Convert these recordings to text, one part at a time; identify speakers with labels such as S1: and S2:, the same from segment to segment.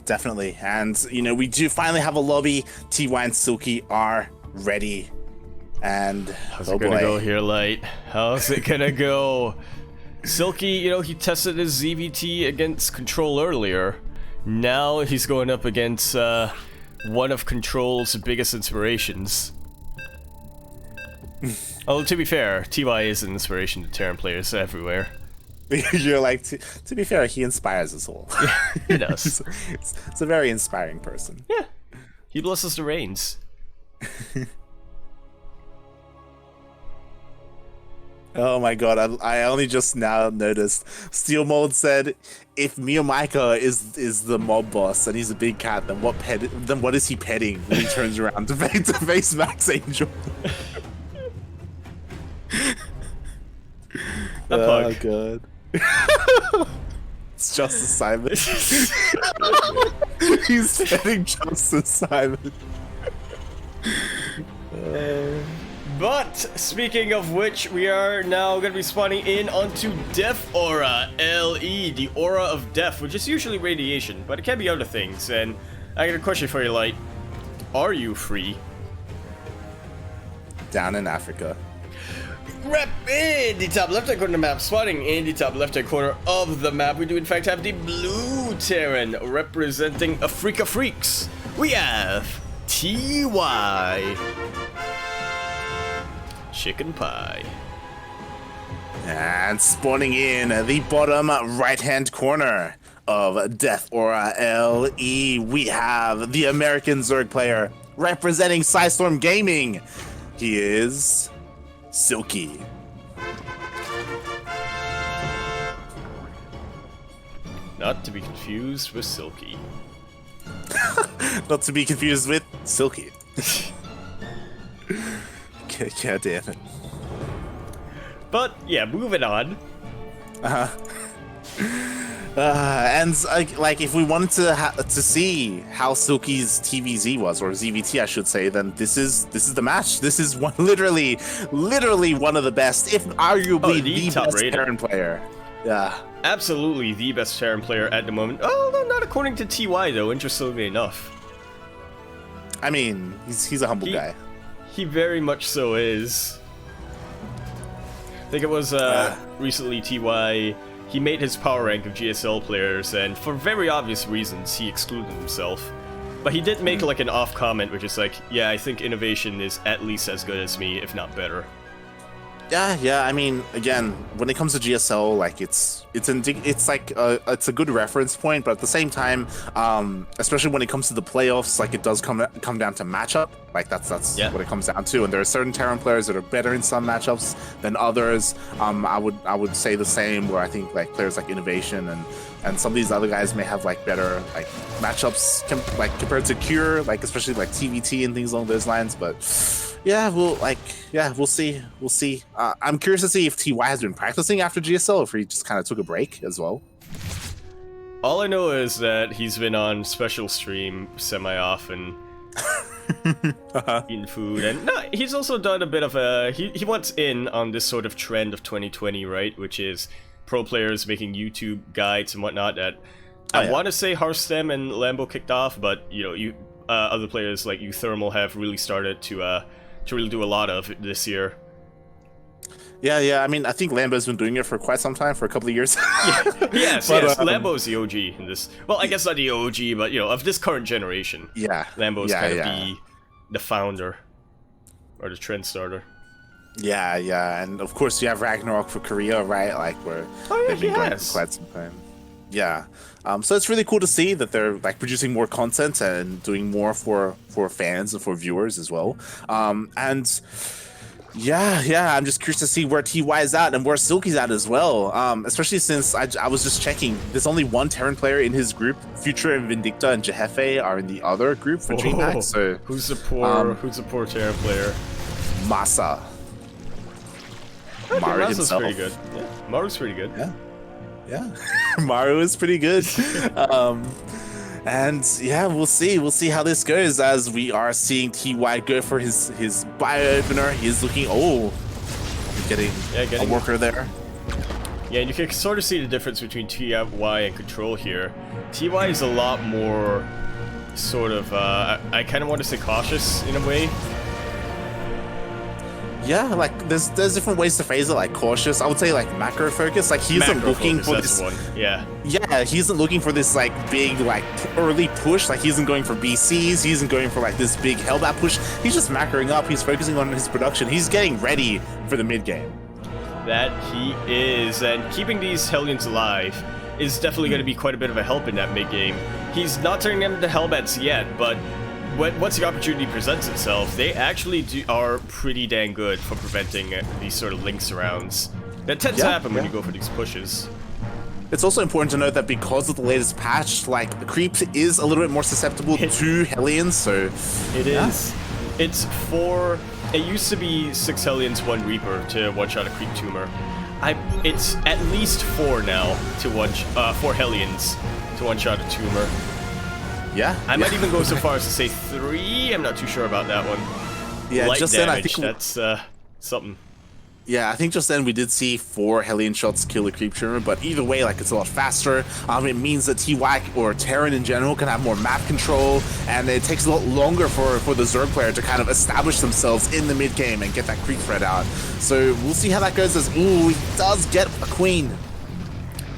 S1: definitely. And, you know, we do finally have a lobby. TY and Silky are ready. And,
S2: how's it gonna go here, Light? How's it gonna go? Silky, you know, he tested his ZVT against Control earlier. Now he's going up against one of Control's biggest inspirations. Although, to be fair, TY is an inspiration to Terran players everywhere.
S1: You're like, to be fair, he inspires us all.
S2: Yeah, he does.
S1: It's a very inspiring person.
S2: Yeah, he blesses the reins.
S1: Oh my god, I only just now noticed. Steel Mold said, if Miyamika is the mob boss and he's a big cat, then what is he petting when he turns around to face Max Angel? Oh god. It's Justice Simon. He's petting Justice Simon.
S2: But, speaking of which, we are now going to be spawning in onto Death Aura LE, the Aura of Death, which is usually radiation, but it can be other things. And I got a question for you, Light. Are you free?
S1: Down in Africa.
S2: Rep in the top left-hand corner of the map, spawning in the top left-hand corner of the map. We do in fact have the blue Terran representing Africa Freaks. We have TY. Chicken pie.
S1: And spawning in the bottom right-hand corner of Death Aura LE, we have the American Zerg player representing Psystorm Gaming. He is Silky.
S2: Not to be confused with Silky.
S1: Not to be confused with Silky. God damn it.
S2: But yeah, moving on.
S1: And like, if we wanted to see how Silky's TvZ was, or ZVT, I should say, then this is the match. This is literally one of the best, if arguably the best Terran player. Yeah,
S2: absolutely the best Terran player at the moment. Oh, not according to TY though. Interestingly enough.
S1: I mean, he's a humble guy.
S2: He very much so is. I think it was recently TY. He made his power rank of GSL players, and for very obvious reasons, he excluded himself. But he did make like an off comment, which is like, yeah, I think innovation is at least as good as me, if not better.
S1: Yeah. I mean, again, when it comes to GSL, like it's a good reference point, but at the same time, especially when it comes to the playoffs, like it does come down to matchup. Like that's what it comes down to. And there are certain Terran players that are better in some matchups than others. I would say the same, where I think like players like Innovation and some of these other guys may have like better like matchups compared to Cure, like especially like TVT and things along those lines. But yeah, we'll see. I'm curious to see if TY has been practicing after GSL, or if he just kind of took a break as well.
S2: All I know is that he's been on special stream semi-often, eating food, and no, he's also done a bit of a... He wants in on this sort of trend of 2020, right? Which is pro players making YouTube guides and whatnot that I want to say Hearthstem and Lambo kicked off, but you know, other players like Uthermal have really started to really do a lot of it this year.
S1: Yeah. I mean, I think Lambo's been doing it for quite some time, for a couple of years.
S2: Yes. Lambo's the OG in this. Well, I guess not the OG, but you know, of this current generation.
S1: Yeah.
S2: Lambo's kind of the founder or the trend starter.
S1: Yeah, and of course you have Ragnarok for Korea, right? Like where they've been going for quite some time. Yeah. So it's really cool to see that they're like producing more content and doing more for fans and for viewers as well. And yeah, I'm just curious to see where TY is at and where Silky's at as well. Especially since I was just checking, there's only one Terran player in his group. Future and Vindicta and Jehefe are in the other group for DreamHack. So
S2: who's the poor Terran player?
S1: Masa.
S2: Okay,
S1: Maru
S2: Masa's
S1: himself.
S2: pretty good. Yeah, Maru's pretty good.
S1: Yeah. Maru is pretty good. And yeah, we'll see how this goes, as we are seeing TY go for his bio opener. He's looking getting a worker there.
S2: Yeah, and you can sort of see the difference between TY and Control here. TY is a lot more sort of, I kind of want to say cautious in a way.
S1: Yeah, like there's different ways to phrase it, like cautious. I would say like macro focus. Like he isn't looking for this.
S2: One. Yeah.
S1: Yeah, he isn't looking for this like big like early push. Like he isn't going for BCs. He isn't going for like this big Hellbat push. He's just macroing up. He's focusing on his production. He's getting ready for the mid game.
S2: That he is, and keeping these Hellions alive is definitely going to be quite a bit of a help in that mid game. He's not turning them into Hellbats yet, but once the opportunity presents itself, they actually are pretty dang good for preventing these sort of link surrounds. That tends to happen when you go for these pushes.
S1: It's also important to note that because of the latest patch, like the creep is a little bit more susceptible to Hellions, so
S2: it is. It's 4. It used to be 6 Hellions, 1 Reaper to one-shot a creep tumor. It's at least 4 now to 4 Hellions to one-shot a tumor.
S1: Yeah.
S2: I might even go so far as to say 3. I'm not too sure about that one.
S1: Yeah,
S2: Light
S1: just
S2: damage,
S1: then I think
S2: that's something.
S1: Yeah, I think just then we did see 4 Hellion shots kill the creep tumor, but either way, like it's a lot faster. It means that TY or Terran in general can have more map control, and it takes a lot longer for the Zerg player to kind of establish themselves in the mid game and get that creep threat out. So we'll see how that goes. As ooh, he does get a queen.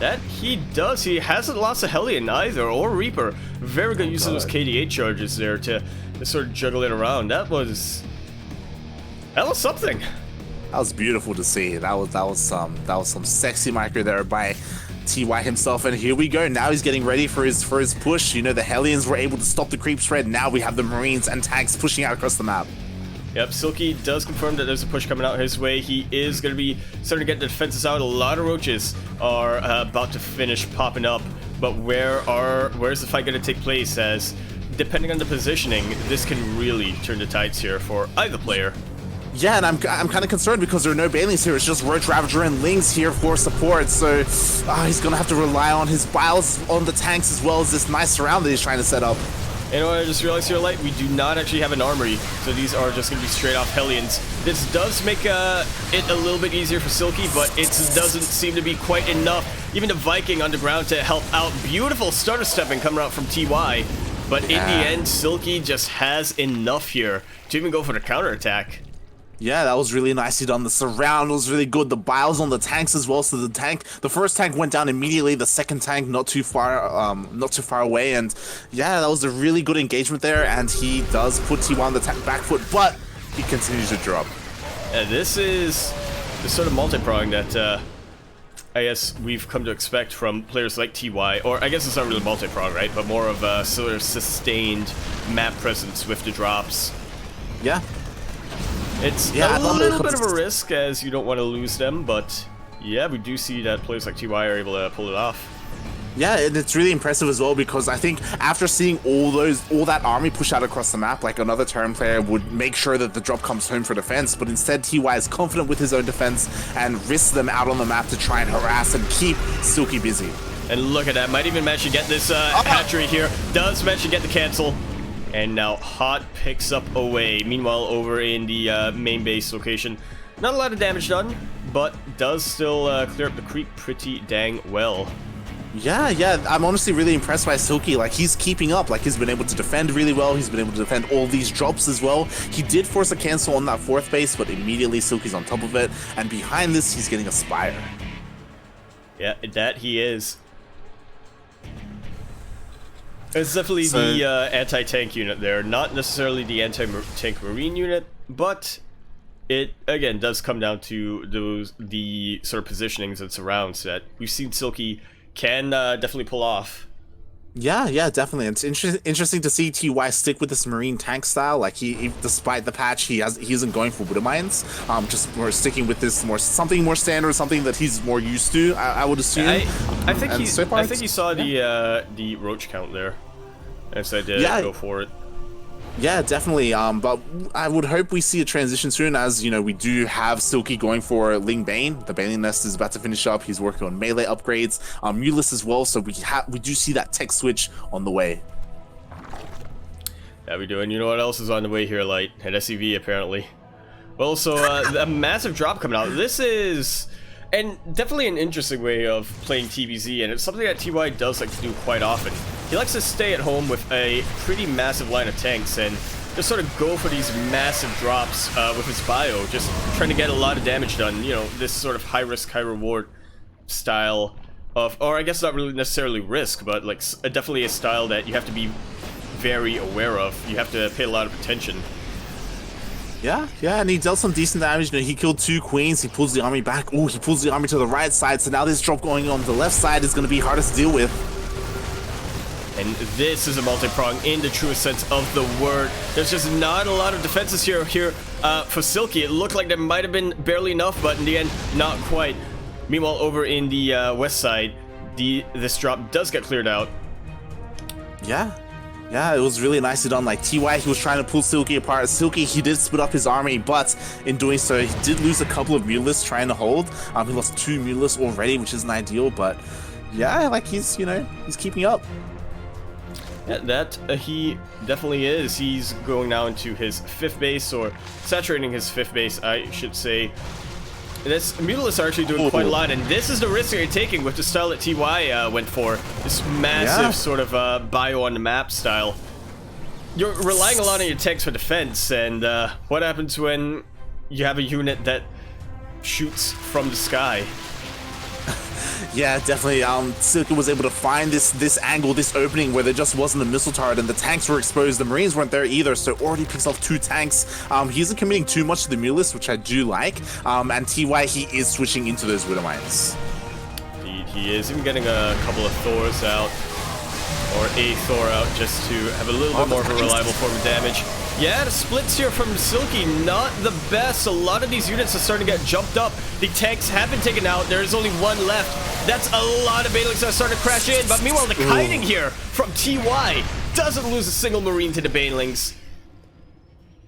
S2: That he does. He hasn't lost a Hellion either, or Reaper. Very good use of those KDA charges there to sort of juggle it around. That was something.
S1: That was beautiful to see. That was some sexy micro there by TY himself. And here we go. Now he's getting ready for his push. You know, the Hellions were able to stop the creep spread. Now we have the Marines and tanks pushing out across the map.
S2: Yep, Silky does confirm that there's a push coming out his way. He is going to be starting to get the defenses out. A lot of roaches are about to finish popping up. But where's the fight going to take place? As depending on the positioning, this can really turn the tides here for either player.
S1: Yeah, and I'm kind of concerned because there are no Banelings here. It's just Roach Ravager and Lings here for support. So he's going to have to rely on his biles on the tanks as well as this nice surround that he's trying to set up.
S2: And I just realized here, Light, we do not actually have an armory, so these are just going to be straight off Hellions. This does make it a little bit easier for Silky, but it doesn't seem to be quite enough. Even the Viking on the ground to help out. Beautiful starter stepping coming out from TY, but in the end, Silky just has enough here to even go for the counterattack.
S1: Yeah, that was really nicely done. The surround was really good. The biles on the tanks as well. So the first tank went down immediately. The second tank not too far away. And yeah, that was a really good engagement there. And he does put TY on the back foot, but he continues to drop.
S2: This is the sort of multi-prong that I guess we've come to expect from players like TY, or I guess it's not really multi-prong, right? But more of a sort of sustained map presence with the drops.
S1: Yeah.
S2: It's a little bit of a risk, as you don't want to lose them, but yeah, we do see that players like TY are able to pull it off.
S1: Yeah, and it's really impressive as well, because I think after seeing all that army push out across the map, like another Terran player would make sure that the drop comes home for defense, but instead TY is confident with his own defense and risks them out on the map to try and harass and keep Silky busy.
S2: And look at that, might even manage to get this hatchery here, does manage to get the cancel. And now Hot picks up away. Meanwhile, over in the main base location, not a lot of damage done, but does still clear up the creep pretty dang well.
S1: Yeah, I'm honestly really impressed by Silky. Like, he's keeping up. Like, he's been able to defend really well. He's been able to defend all these drops as well. He did force a cancel on that 4th base, but immediately Silky's on top of it. And behind this, he's getting a Spire.
S2: Yeah, that he is. It's definitely the anti-tank unit there, not necessarily the anti-tank marine unit, but it, again, does come down to the sort of positionings and surrounds that we've seen Silky can definitely pull off.
S1: Yeah, definitely. It's interesting to see TY stick with this marine tank style. Like he despite the patch, he isn't going for Widow Mines. Just more sticking with this something more standard, something that he's more used to. I would assume.
S2: I think he saw the roach count there, and so I did go for it.
S1: Yeah, definitely. But I would hope we see a transition soon, as you know, we do have Silky going for Ling Bane. The Baneling Nest is about to finish up. He's working on melee upgrades, Mulus as well. So we do see that tech switch on the way.
S2: Yeah, we do. And you know what else is on the way here, Light? An SCV apparently. Well, so a massive drop coming out. This is And definitely an interesting way of playing TvZ, and it's something that TY does like to do quite often. He likes to stay at home with a pretty massive line of tanks and just sort of go for these massive drops with his bio, just trying to get a lot of damage done. You know, this sort of high risk, high reward style of, or I guess not really necessarily risk, but like definitely a style that you have to be very aware of. You have to pay a lot of attention.
S1: Yeah, and he dealt some decent damage. You know, he killed 2 queens. He pulls the army back. Ooh, he pulls the army to the right side. So now this drop going on the left side is going to be hardest to deal with.
S2: And this is a multi-prong in the truest sense of the word. There's just not a lot of defenses here for Silky. It looked like there might have been barely enough, but in the end, not quite. Meanwhile, over in the west side, this drop does get cleared out.
S1: Yeah, it was really nicely done. Like, TY, he was trying to pull Silky apart. Silky, he did split up his army, but in doing so, he did lose a couple of Mutalists trying to hold. He lost 2 Mutalists already, which isn't ideal, but yeah, like, he's keeping up.
S2: Yeah, that he definitely is. He's going now into his 5th base, or saturating his 5th base, I should say. This Mutalists are actually doing quite a lot, and this is the risk that you're taking with the style that TY went for. This massive sort of bio on the map style. You're relying a lot on your tanks for defense, and what happens when you have a unit that shoots from the sky?
S1: Yeah, definitely. Silky was able to find this angle, this opening where there just wasn't a missile turret, and the tanks were exposed. The Marines weren't there either, so already picks off 2 tanks. He isn't committing too much to the Mutalists, which I do like. And TY, he is switching into those Widow Mines.
S2: Indeed, he is. Even getting a couple of Thors out, or a Thor out, just to have a little bit more of a reliable form of damage. Yeah, the splits here from Silky, not the best. A lot of these units are starting to get jumped up. The tanks have been taken out. There is only 1 left. That's a lot of Banelings that are starting to crash in. But meanwhile, the kiting here from TY doesn't lose a single Marine to the Banelings.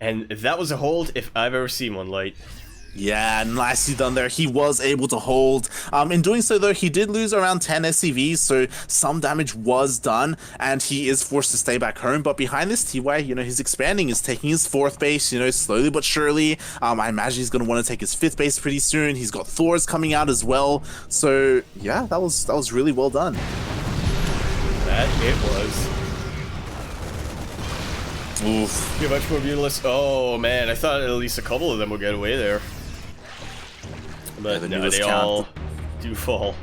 S2: And that was a hold if I've ever seen one, Light.
S1: Yeah, nicely done there. He was able to hold. In doing so, though, he did lose around 10 SCVs, so some damage was done, and he is forced to stay back home. But behind this, TY, you know, he's expanding. He's taking his 4th base, you know, slowly but surely. I imagine he's going to want to take his 5th base pretty soon. He's got Thors coming out as well. So, yeah, that was really well done.
S2: That it was.
S1: Oof.
S2: Too much more Mutalists. Oh, man, I thought at least a couple of them would get away there. But
S1: yeah,
S2: no, they all do fall.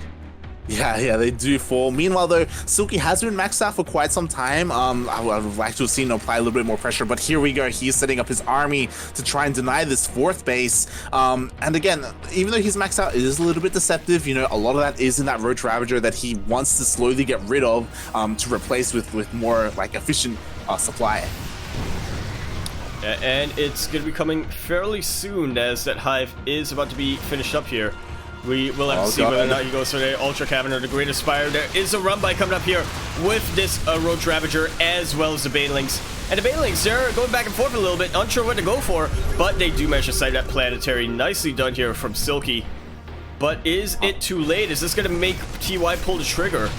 S1: Yeah, they do fall. Meanwhile, though, Silky has been maxed out for quite some time. I would like to have seen him apply a little bit more pressure, but here we go. He's setting up his army to try and deny this 4th base. And again, even though he's maxed out, it is a little bit deceptive. You know, a lot of that is in that Roach Ravager that he wants to slowly get rid of to replace with more like efficient supply.
S2: And it's going to be coming fairly soon, as that hive is about to be finished up here. We will have to see whether or not he goes for the Ultra Cavern or the Great Aspire. There is a run by coming up here with this Roach Ravager, as well as the Banelings. And the Banelings, they're going back and forth a little bit, unsure what to go for, but they do manage to sight that Planetary. Nicely done here from Silky. But is it too late? Is this going to make TY pull the trigger?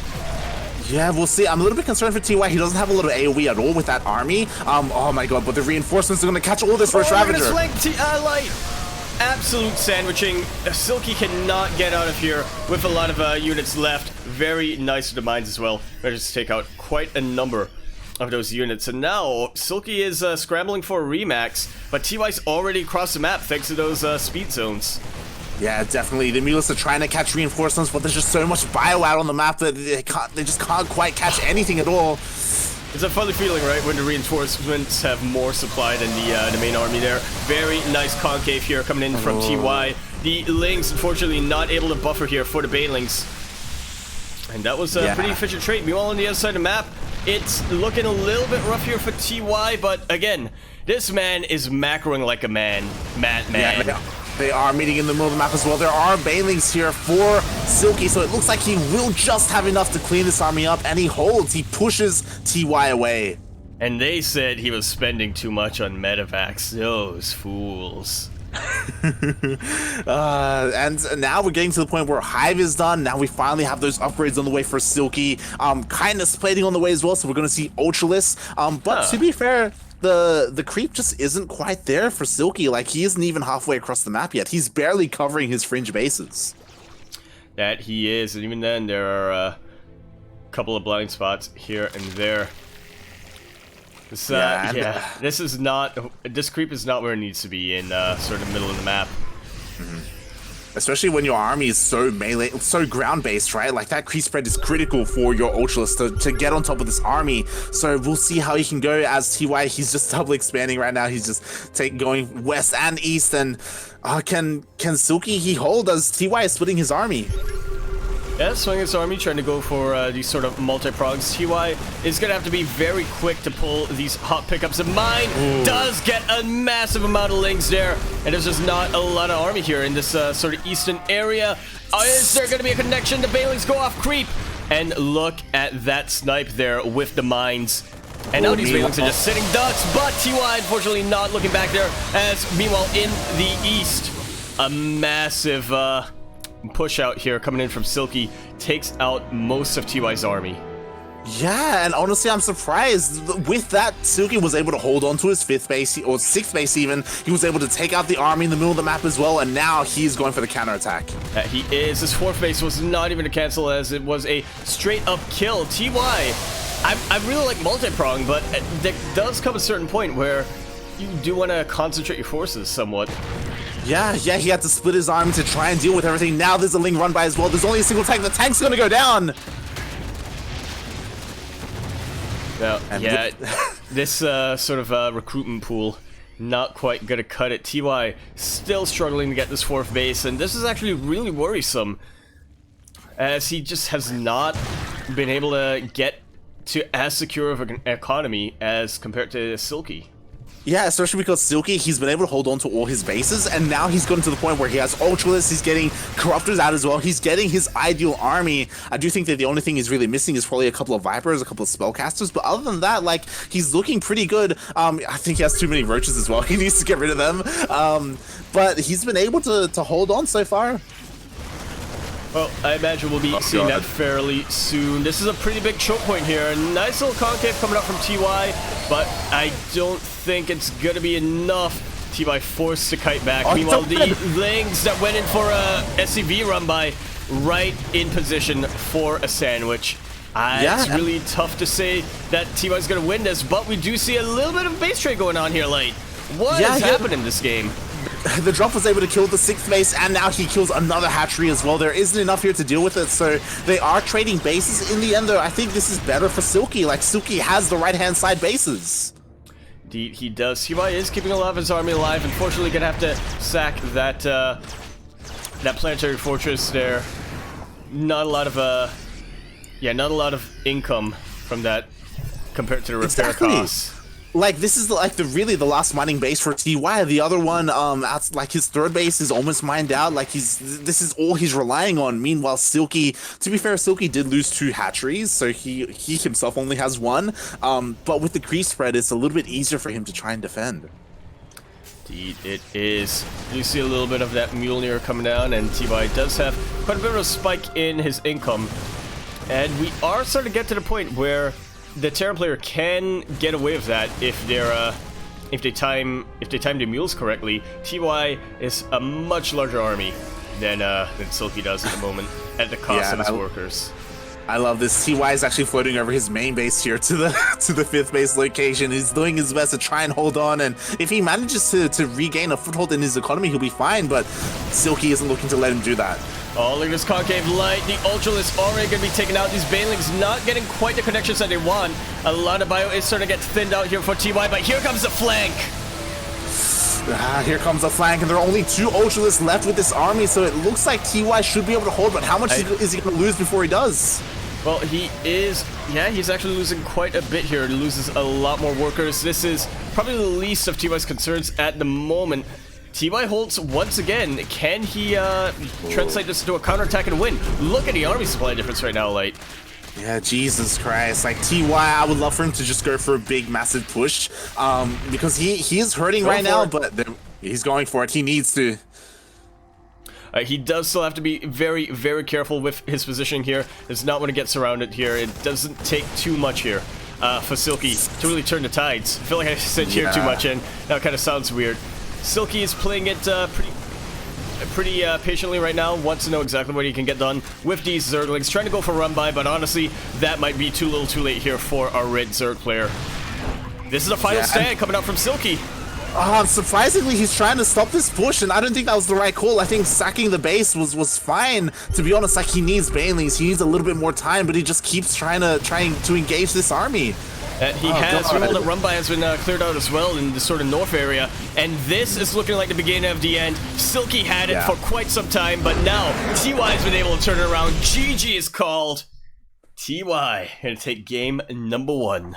S1: Yeah, we'll see. I'm a little bit concerned for TY. He doesn't have a lot of AoE at all with that army. Oh my god, but the reinforcements are going to catch all this Roach Ravager.
S2: Flank Light. Absolute sandwiching. Silky cannot get out of here with a lot of units left. Very nice to the mines as well. Manages to take out quite a number of those units. And now Silky is scrambling for a remax, but TY's already across the map thanks to those speed zones.
S1: Yeah, definitely. The Mutalists are trying to catch reinforcements, but there's just so much bio out on the map that they just can't quite catch anything at all.
S2: It's a funny feeling, right, when the reinforcements have more supply than the main army there. Very nice concave here coming in from TY. The Lings, unfortunately, not able to buffer here for the Banelings. And that was a pretty efficient trade. Meanwhile, on the other side of the map, it's looking a little bit rough here for TY, but again, this man is macroing like a man. Man.
S1: Yeah, they are meeting in the middle of the map as well. There are Banelings here for Silky, so it looks like he will just have enough to clean this army up, and he holds. He pushes TY away.
S2: And they said he was spending too much on medevacs. Those fools.
S1: And now we're getting to the point where Hive is done. Now we finally have those upgrades on the way for Silky. Kindness plating on the way as well, so we're going to see Ultralists. But to be fair, the creep just isn't quite there for Silky. Like, he isn't even halfway across the map yet. He's barely covering his fringe bases.
S2: that he is. And even then, there are a couple of blind spots here and there. This, this creep is not where it needs to be in sort of middle of the map.
S1: Especially when your army is so melee, so ground-based, right? Like, that creep spread is critical for your Ultralist to get on top of this army. So we'll see how he can go as TY. He's just double expanding right now. He's just going west and east. And can Silky he hold as TY is splitting his army?
S2: Yeah, swinging his army, trying to go for these sort of multi-progs. TY is going to have to be very quick to pull these hot pickups. And mine does get a massive amount of links there. And there's just not a lot of army here in this sort of eastern area. Is there going to be a connection? The Banelings go off creep. And look at that snipe there with the mines. And now these Banelings are just sitting ducks. But TY, unfortunately, not looking back there. As meanwhile, in the east, a massive... push out here coming in from Silky takes out most of TY's army.
S1: Yeah, and honestly, I'm surprised. With that, Silky was able to hold on to his 5th base, or 6th base even. He was able to take out the army in the middle of the map as well, and now he's going for the counterattack.
S2: He is. His 4th base was not even a cancel, as it was a straight-up kill. TY, I really like multi-prong, but there does come a certain point where you do want to concentrate your forces somewhat.
S1: Yeah, he had to split his army to try and deal with everything. Now there's a Ling run by as well. There's only a single tank. The tank's gonna go down.
S2: Now, yeah, this sort of recruitment pool, not quite gonna cut it. TY still struggling to get this 4th base, and this is actually really worrisome, as he just has not been able to get to as secure of an economy as compared to Silky.
S1: Yeah, especially because Silky, he's been able to hold on to all his bases, and now he's gotten to the point where he has Ultralists, he's getting Corruptors out as well, he's getting his ideal army. I do think that the only thing he's really missing is probably a couple of Vipers, a couple of Spellcasters, but other than that, like, he's looking pretty good. I think he has too many Roaches as well, he needs to get rid of them. But he's been able to hold on so far.
S2: Well, I imagine we'll be seeing that fairly soon. This is a pretty big choke point here. A nice little concave coming up from TY, but I don't think it's going to be enough. TY forced to kite back. Meanwhile, the Lings that went in for a SCV run by right in position for a sandwich. It's really tough to say that TY is going to win this, but we do see a little bit of base trade going on here, Light. What has happened in this game?
S1: The drop was able to kill the 6th base, and now he kills another hatchery as well. There isn't enough here to deal with it, so they are trading bases. In the end, though, I think this is better for Silky. Like, Silky has the right-hand side bases.
S2: Indeed, he does. TY is keeping a lot of his army alive. Unfortunately, gonna have to sack that that planetary fortress there. Not a lot of not a lot of income from that compared to the repair costs.
S1: Like, this is really the last mining base for TY. The other one, like, his 3rd base is almost mined out. Like, this is all he's relying on. Meanwhile, Silky, to be fair, Silky did lose 2 hatcheries, so he himself only has 1. But with the creep spread, it's a little bit easier for him to try and defend.
S2: Indeed, it is. You see a little bit of that Mjolnir coming down, and TY does have quite a bit of a spike in his income. And we are starting to get to the point where the Terran player can get away with that if they time the mules correctly. TY is a much larger army than Silky does at the moment, at the cost of his workers.
S1: I love this. TY is actually floating over his main base here to the 5th base location. He's doing his best to try and hold on, and if he manages to regain a foothold in his economy, he'll be fine, but Silky isn't looking to let him do that.
S2: Oh, look at this concave light. The Ultralists already going to be taken out. These Banelings not getting quite the connections that they want. A lot of bio is starting to get thinned out here for TY, but here comes the flank.
S1: Here comes the flank, and there are only 2 Ultralists left with this army, so it looks like TY should be able to hold, but how much is he going to lose before he does?
S2: Well, he is, he's actually losing quite a bit here. He loses a lot more workers. This is probably the least of TY's concerns at the moment. TY holds once again. Can he translate this into a counterattack and win? Look at the army supply difference right now, Light.
S1: Yeah, Jesus Christ. Like, TY, I would love for him to just go for a big, massive push. Because he is hurting right now, but he's going for it. He needs to.
S2: He does still have to be very, very careful with his positioning here. Does not want to get surrounded here. It doesn't take too much here for Silky to really turn the tides. I feel like I said here too much, and that kind of sounds weird. Silky is playing it pretty pretty patiently right now, wants to know exactly what he can get done with these Zerglings. Trying to go for run by, but honestly, that might be too little too late here for our red Zerg player. This is a final stand coming out from Silky.
S1: Surprisingly, he's trying to stop this push, and I don't think that was the right call. I think sacking the base was fine. To be honest, like, he needs banelings, he needs a little bit more time, but he just keeps trying to engage this army.
S2: And he has rolled that run by has been cleared out as well in the sort of north area, and this is looking like the beginning of the end. Silky had it for quite some time, but now TY has been able to turn it around. GG is called. TY gonna take game number 1.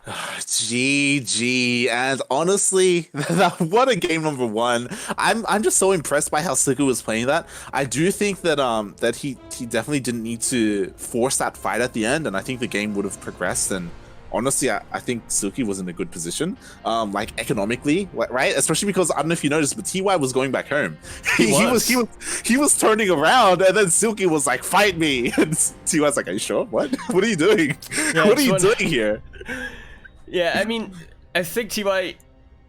S1: GG, and honestly, what a game number 1. I'm just so impressed by how Silky was playing that. I do think that that he definitely didn't need to force that fight at the end, and I think the game would have progressed. And honestly, I think Silky was in a good position, like economically, right? Especially because I don't know if you noticed, but TY was going back home. He was turning around, and then Silky was like, "Fight me!" And TY's like, "Are you sure? What? What are you doing? What are you doing here?"
S2: Yeah, I mean, I think TY.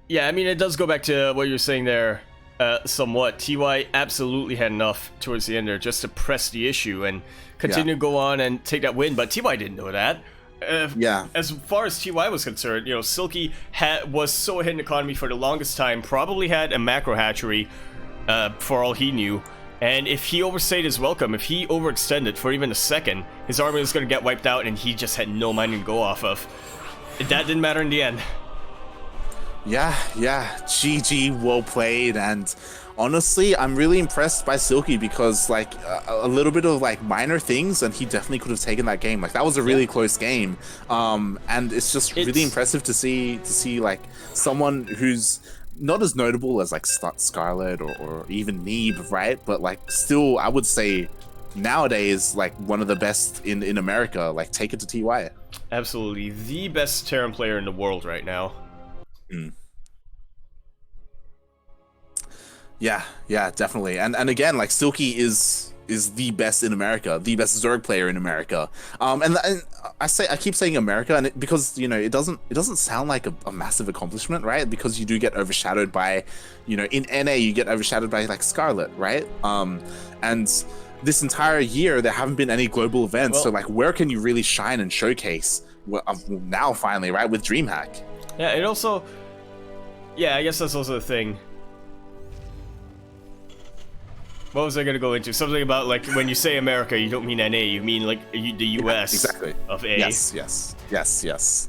S2: Yeah, I mean, it does go back to what you're saying there, somewhat. TY absolutely had enough towards the end there just to press the issue and continue to go on and take that win, but TY didn't know that. As far as TY was concerned, you know, Silky was so ahead in economy for the longest time, probably had a macro hatchery for all he knew, and if he overstayed his welcome, if he overextended for even a second, his army was going to get wiped out and he just had no money to go off of. That didn't matter in the end.
S1: Yeah, GG, well played. And honestly, I'm really impressed by Silky because, like, a little bit of, like, minor things, and he definitely could have taken that game. Like, that was a really close game. And it's just really impressive to see, like, someone who's not as notable as, like, Scarlet or even Neeb, right? But, like, still, I would say nowadays, like, one of the best in America. Like, take it to TY.
S2: Absolutely, the best Terran player in the world right now.
S1: Yeah, definitely. And again, like, Silky is the best in America, the best Zerg player in America. And I keep saying America, and because, you know, it doesn't sound like a massive accomplishment, right? Because you do get overshadowed by, you know, in NA you get overshadowed by, like, Scarlet, right? And this entire year there haven't been any global events, so, like, where can you really shine and showcase? Well, now finally, right, with DreamHack.
S2: Yeah, it also, I guess that's also the thing. What was I gonna go into? Something about, like, when you say America, you don't mean NA, you mean, like, the US of A.
S1: Yes.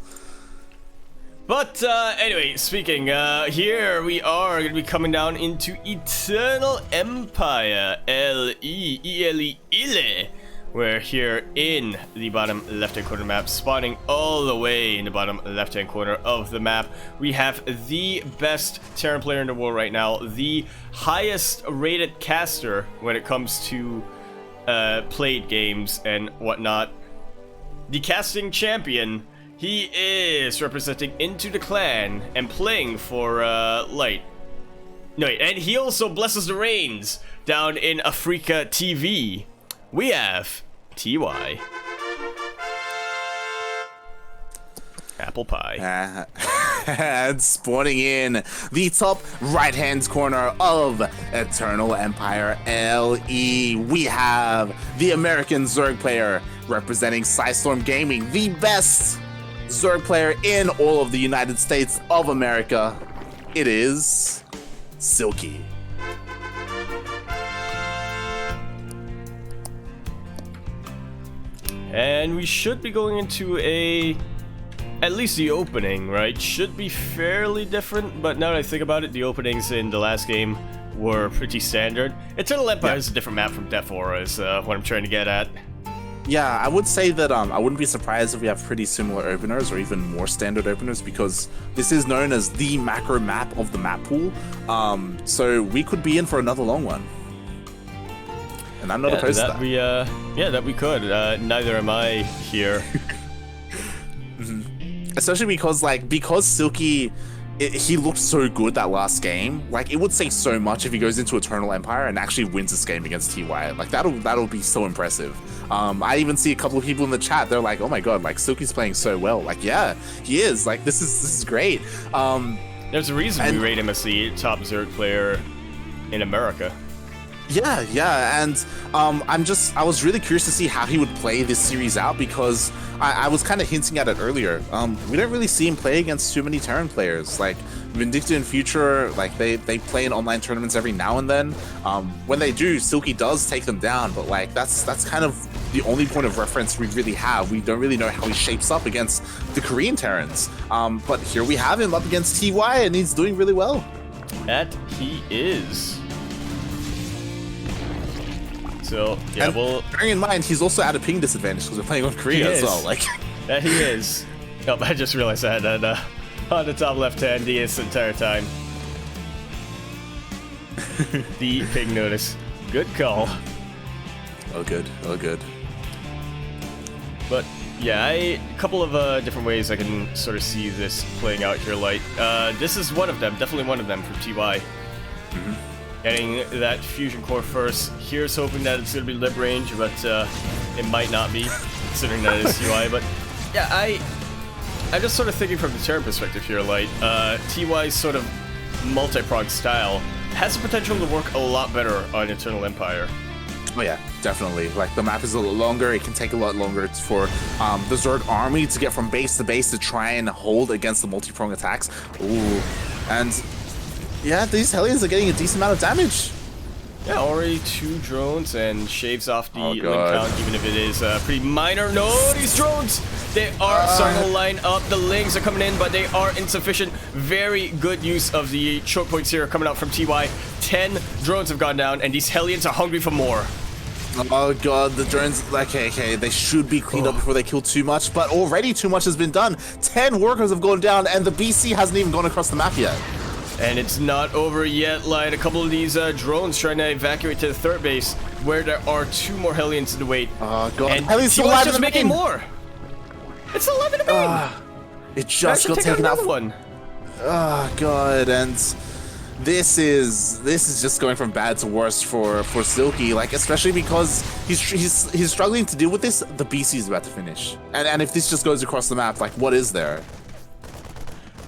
S2: But anyway, speaking, here we are going to be coming down into Eternal Empire, Ile. We're here in the bottom left-hand corner map, spawning all the way in the bottom left-hand corner of the map. We have the best Terran player in the world right now, the highest rated caster when it comes to played games and whatnot. The casting champion. He is representing Into the Clan and playing for Light. No, wait, and he also blesses the reigns down in Africa TV. We have TY. Apple pie.
S1: And spawning in the top right-hand corner of Eternal Empire LE, we have the American Zerg player representing Psystorm Gaming, the best Zerg player in all of the United States of America. It is Silky.
S2: And we should be going into at least the opening, right? Should be fairly different, but now that I think about it, the openings in the last game were pretty standard. Eternal Empire is a different map from Death Aura, is what I'm trying to get at.
S1: Yeah, I would say that I wouldn't be surprised if we have pretty similar openers or even more standard openers, because this is known as the macro map of the map pool. So we could be in for another long one. And I'm not opposed to that.
S2: That we could. Neither am I here.
S1: Especially because Silky, he looked so good that last game. Like, it would say so much if he goes into Eternal Empire and actually wins this game against TY. Like, that'll be so impressive. I even see a couple of people in the chat, they're like, oh my god, like, Silky's playing so well. Like, yeah, he is. Like, this is great.
S2: There's a reason we rate him as the top Zerg player in America.
S1: Yeah, and I was really curious to see how he would play this series out, because I was kind of hinting at it earlier. We don't really see him play against too many Terran players. Like Vindicta and Future, like they play in online tournaments every now and then. When they do, Silky does take them down, but like that's kind of the only point of reference we really have. We don't really know how he shapes up against the Korean Terrans. But here we have him up against TY, and he's doing really well.
S2: That he is. So, yeah,
S1: and
S2: well...
S1: bearing in mind, he's also at a ping disadvantage because we're playing on Korea as well. Like,
S2: yeah, he is. Oh, I just realized I had that on the top left-hand DS the entire time. The ping notice. Good call.
S1: Oh, good. Oh, good.
S2: But, yeah, a couple of different ways I can sort of see this playing out here, Light. This is one of them, definitely one of them from TY.
S1: Mm-hmm.
S2: Getting that fusion core first. Here's hoping that it's going to be lib range, but it might not be, considering that it is UI. But yeah, I'm just sort of thinking from the Terran perspective here, Light. TY's sort of multi-prog style has the potential to work a lot better on Eternal Empire.
S1: Oh yeah, definitely. Like, the map is a little longer. It can take a lot longer for the Zerg army to get from base to base to try and hold against the multi-prong attacks. Ooh, and yeah, these Hellions are getting a decent amount of damage.
S2: Yeah, already 2 drones and shaves off the link
S1: God.
S2: count, even if it is pretty minor. No, these drones! They are starting to line up. The links are coming in, but they are insufficient. Very good use of the choke points here coming out from TY. 10 drones have gone down, and these Hellions are hungry for more.
S1: Oh god, the drones, okay, they should be cleaned up before they kill too much, but already too much has been done. 10 workers have gone down, and the BC hasn't even gone across the map yet.
S2: And it's not over yet, Light. A couple of these drones trying to evacuate to the third base, where there are 2 more Hellions to the wait.
S1: Oh god,
S2: and
S1: Hellions still
S2: TY's
S1: alive
S2: just
S1: in the
S2: making
S1: main.
S2: more. It's 11 to main.
S1: It just got
S2: take
S1: taken out.
S2: another one.
S1: Oh god, and this is just going from bad to worse for Silky, like, especially because he's struggling to deal with this. The BC is about to finish, and if this just goes across the map, like, what is there?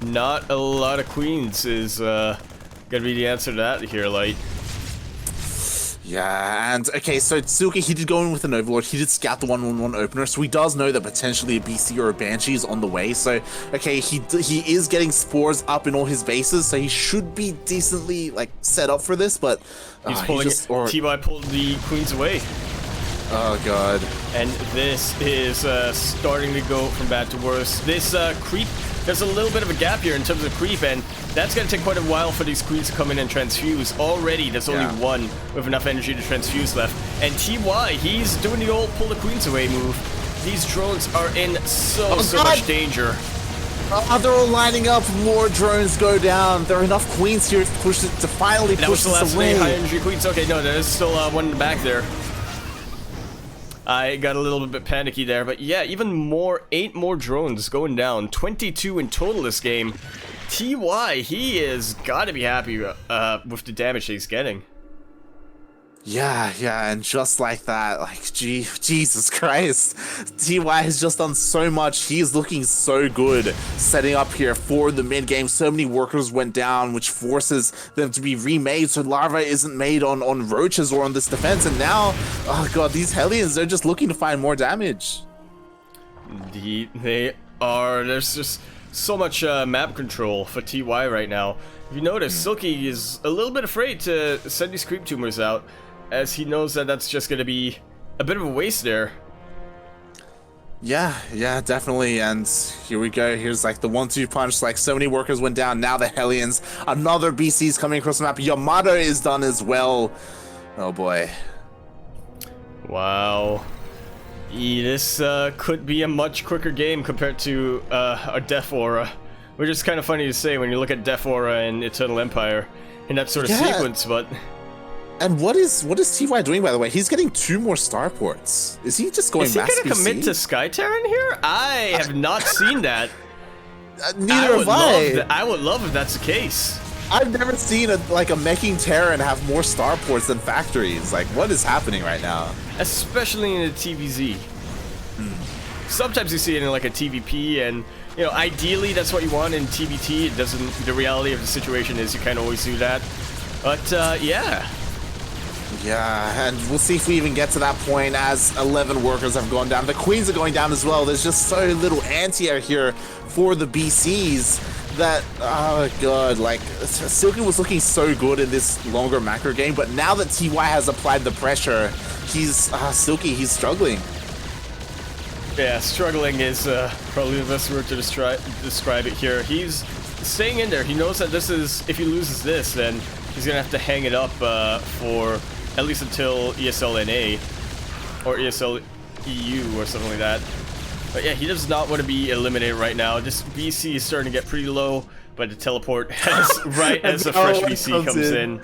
S2: Not a lot of queens is gonna be the answer to that here, Light.
S1: Yeah, and okay, so Silky, he did go in with an Overlord. He did scout the 1-1-1 opener, so he does know that potentially a BC or a Banshee is on the way. So, okay, he is getting spores up in all his bases, so he should be decently, like, set up for this, but
S2: He's pulling TY pulled the queens away.
S1: Oh god.
S2: And this is starting to go from bad to worse. This creep, there's a little bit of a gap here in terms of creep, and that's going to take quite a while for these queens to come in and transfuse. Already, there's only one with enough energy to transfuse left. And TY, he's doing the old pull the queens away move. These drones are in so much danger.
S1: Oh, they're all lining up. More drones go down. There are enough queens here to push it, to finally push this away.
S2: High energy queens. Okay, no, there's still one in the back there. I got a little bit panicky there, but yeah, even more, 8 more drones going down. 22 in total this game. TY, he is gotta be happy with the damage he's getting. Yeah,
S1: and just like that, like, Jesus Christ, TY has just done so much. He is looking so good setting up here for the mid game. So many workers went down, which forces them to be remade, so Larva isn't made on roaches or on this defense. And now, oh god, these Hellions, they're just looking to find more damage.
S2: Indeed, they are. There's just so much map control for TY right now. If you notice, Silky is a little bit afraid to send these creep tumors out, as he knows that that's just going to be a bit of a waste there.
S1: Yeah, definitely. And here we go. Here's like the 1-2 punch. Like, so many workers went down. Now the Hellions. Another BC's coming across the map. Yamato is done as well. Oh boy.
S2: Wow. This could be a much quicker game compared to our Death Aura, which is kind of funny to say when you look at Death Aura and Eternal Empire in that sort of sequence, but...
S1: And what is TY doing, by the way? He's getting 2 more starports. Is he just going mass BC? Is he going to
S2: commit to Sky Terran here? I have not seen that.
S1: Neither have I.
S2: I would love if that's the case.
S1: I've never seen a meching Terran have more starports than factories. Like, what is happening right now?
S2: Especially in the TvZ. Sometimes you see it in like a TVP, and you know, ideally that's what you want in TVT. It doesn't. The reality of the situation is you can't always do that. But yeah.
S1: Yeah, and we'll see if we even get to that point as 11 workers have gone down. The queens are going down as well. There's just so little anti-air here for the BCs that, oh god, like, Silky was looking so good in this longer macro game, but now that TY has applied the pressure, Silky, he's struggling.
S2: Yeah, struggling is probably the best word to describe it here. He's staying in there. He knows that this is, if he loses this, then he's gonna have to hang it up for at least until ESL NA or ESL EU or something like that. But yeah, he does not want to be eliminated right now. This BC is starting to get pretty low, but the teleport has right as the fresh BC comes in.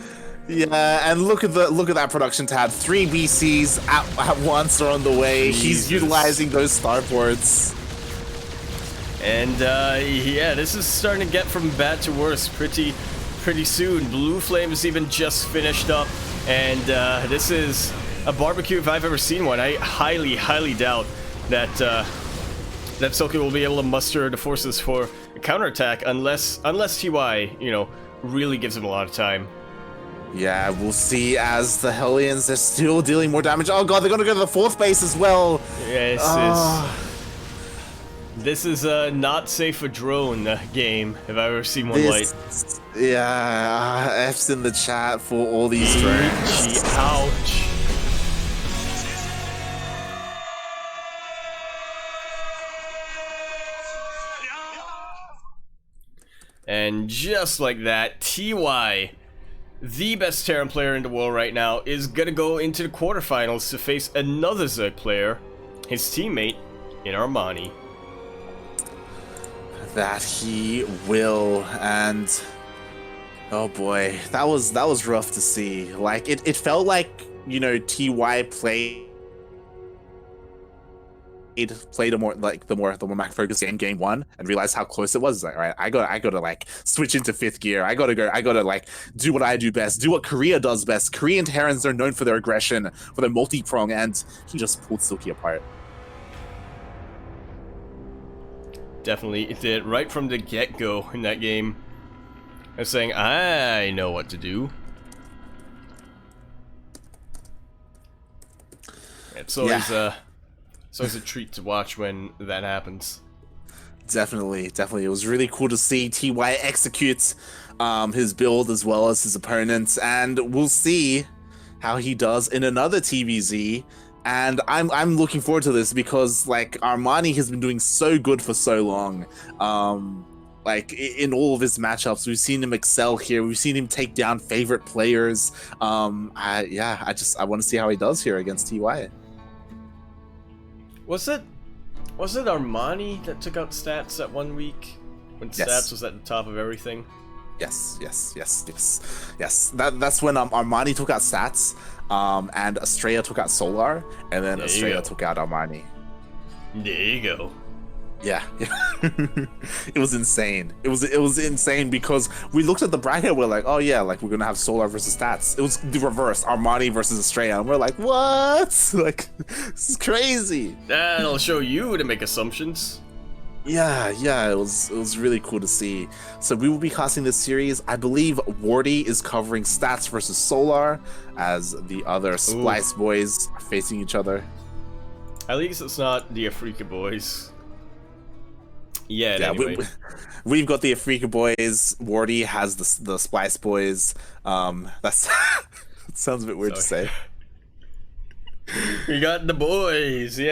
S1: Yeah, and look at that production tab. 3 BCs at once are on the way.
S2: Jesus.
S1: He's utilizing those starports.
S2: And yeah, this is starting to get from bad to worse pretty soon. Blue Flame is even just finished up, and this is a barbecue if I've ever seen one. I highly doubt that that Silky will be able to muster the forces for a counterattack unless TY, you know, really gives him a lot of time.
S1: Yeah, we'll see as the Hellions are still dealing more damage. Oh god, they're gonna go to the 4th base as well.
S2: Yeah, this is a not safe for drone game if I've ever seen one like.
S1: Yeah, F's in the chat for all these drones.
S2: Ouch. And just like that, TY, the best Terran player in the world right now, is gonna go into the quarterfinals to face another Zerg player, his teammate in Armani.
S1: That he will, and oh boy, that was rough to see. Like it felt like, you know, TY played a more like the more Mac focused game 1 and realized how close it was. Like, all right, I gotta like switch into 5th gear. I gotta like do what I do best, do what Korea does best. Korean Terrans are known for their aggression, for their multi-prong, and he just pulled Silky apart.
S2: Definitely it did right from the get-go in that game. I was saying, I know what to do. It's always it's always a treat to watch when that happens.
S1: Definitely. It was really cool to see TY execute his build as well as his opponents, and we'll see how he does in another TvZ. And I'm looking forward to this because like Armani has been doing so good for so long. Like in all of his matchups, we've seen him excel here. We've seen him take down favorite players. I want to see how he does here against TY.
S2: Was it Armani that took out Stats that 1 week when Stats was at the top of everything?
S1: Yes. That's when Armani took out Stats, and Estrella took out Solar, and then Estrella took out Armani.
S2: There you go.
S1: Yeah. It was insane. It was insane because we looked at the bracket, we're like, oh yeah, like we're gonna have Solar versus Stats. It was the reverse, Armani versus Estrella, and we're like, what? Like, this is crazy.
S2: That'll show you to make assumptions.
S1: Yeah, it was really cool to see. So we will be casting this series. I believe Wardy is covering Stats versus Solar, as the other Splice boys are facing each other.
S2: At least it's not the Afrika boys. Yeah, anyway.
S1: We've got the Afrika boys. Wardy has the Splice boys. That's that sounds a bit weird to say.
S2: We got the boys, yeah.